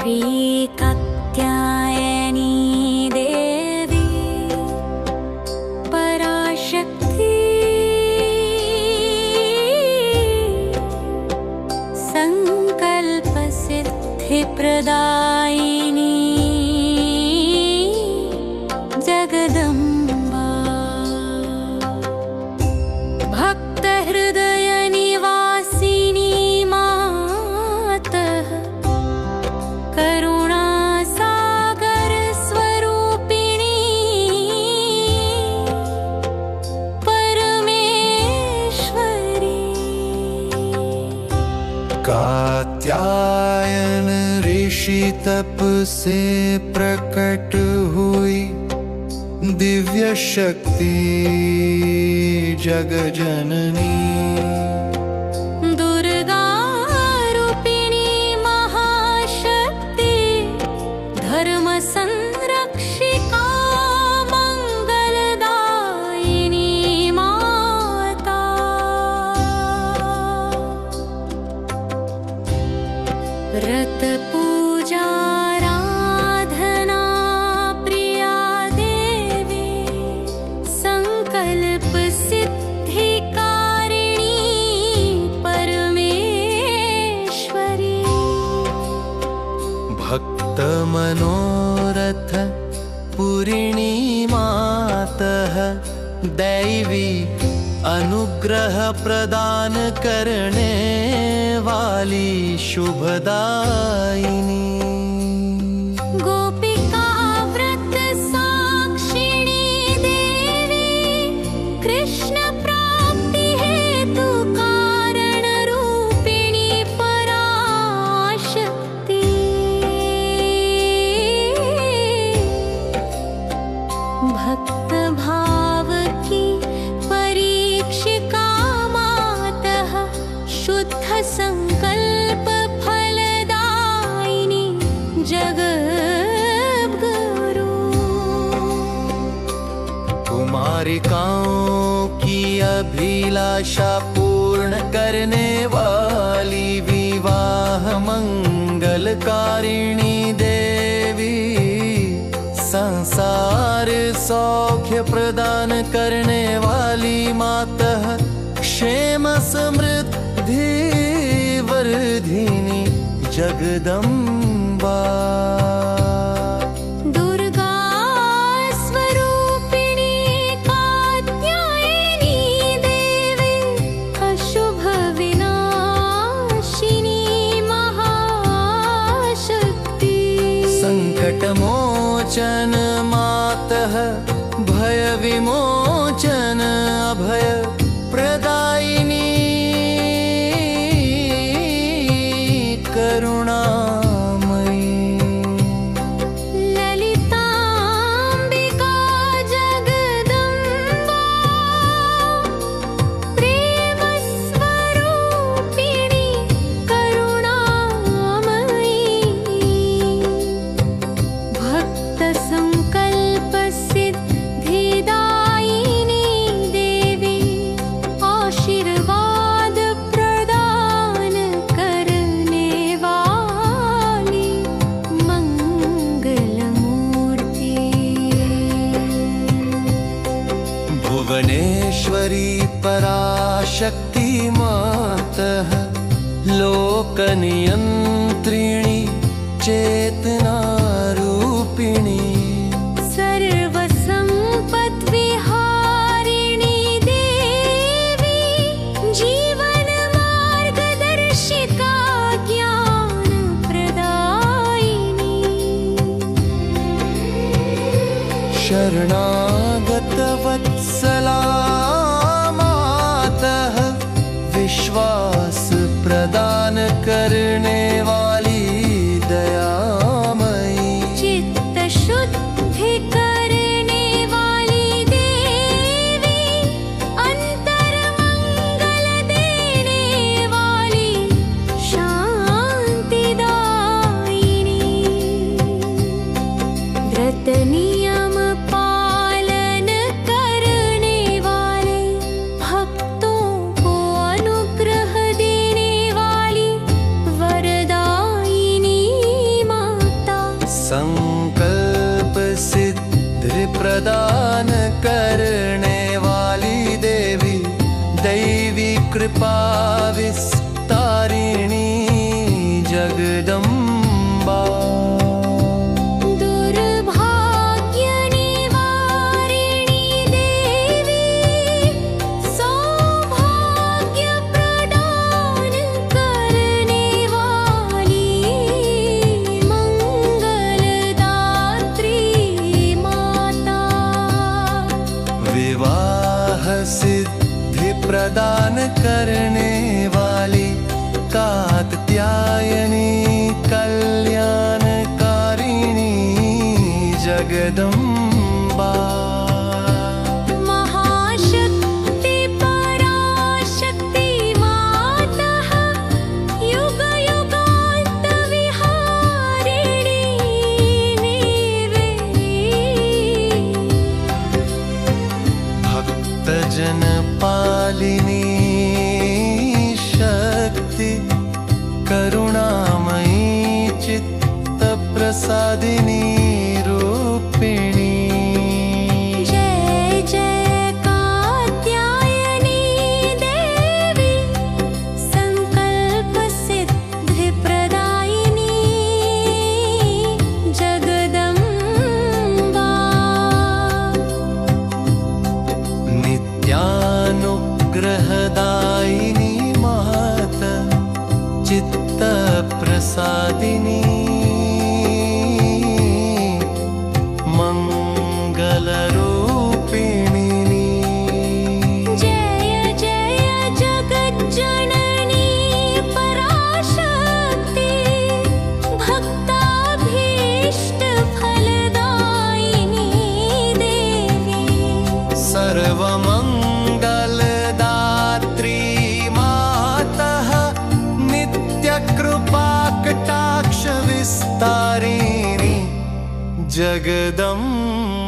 श्री कात्यायनी देवी पराशक्ति संकल्प सिद्धि प्रदायिनी जगदम्बा भक्त हृदय निवासिनी मातः करुणा सागर स्वरूपिणी परमेश्वरी। कात्यायन ऋषि तप से प्रकट हुई दिव्य शक्ति जग जननी। दुर्गा रूपिणी महाशक्ति धर्म संरक्षिका मंगलदायिनी माता। व्रत पूजा संकल्प सिद्धिकारिणी परमेश्वरी। भक्त मनोरथ पूरिणी मातः दैवी अनुग्रह प्रदान करने वाली शुभदायिनी। कृष्ण प्राप्ति हेतु कारण रूपिणी पराशक्ति। भक्त भाव की परीक्षिका मातः शुद्ध संकल्प फलदायिनी जगद्गुरु। कुमारिकाओं की अभिलाषा पूर्ण करने वाली विवाह मंगलकारिणी देवी। संसार सौख्य प्रदान करने वाली मातः क्षेम समृद्धि वर्धिनी जगदम्बा। संकटमोचन मातः भय विमोचन अभय प्रदायिनी करुणामयी। ललिताम्बिका जगदम्बा प्रेम स्वरूपिणी करुणामयी। संकल्प सिद्धिदायिनी देवी आशीर्वाद प्रदान करने वाली मंगलमूर्ति। भुवनेश्वरी पराशक्ति मातः लोकनियन्त्रिणी चेतना रूपिणी। सर्वसंपत् विहारिणी देवी जीवन मार्गदर्शिका ज्ञान प्रदायिनी। शरणागत वत्सला मातः विश्वास प्रदान करने वाली दयामयी। चित्त शुद्धि करने वाली देवी अंतर मंगल देने वाली शांतिदायिनी। व्रत नियम पालन देवी कृपा विस्तारिणी जगदम्बा दुर्भाग्य निवारिणी देवी सौभाग्य प्रदान करने वाली मंगलदात्री माता विवाह सिद्धि प्रदान करने वाली कात्यायनी कल्याणकारिणी जगदम्बा महाशक्ति पराशक्ति मातः युग युगान्त विहारिणी देवी भक्तजन पालिनी शक्ति करुणामयी चित्त प्रसादिनी रूपिणी जय जय कात्यायनी देवी संकल्प सिद्धि प्रदायिनी जगदम्बा नित्यानुग्रहदायिनी माता चित्त प्रसादिनी मंगलरूपिणी जय जय जगज्जननी पराशक्ति भक्ताभीष्ट फलदायिनी देवी सर्वमङ्गलदात्री मातः नित्यकृपाकटाक्ष विस्तारिणी जगदम्बा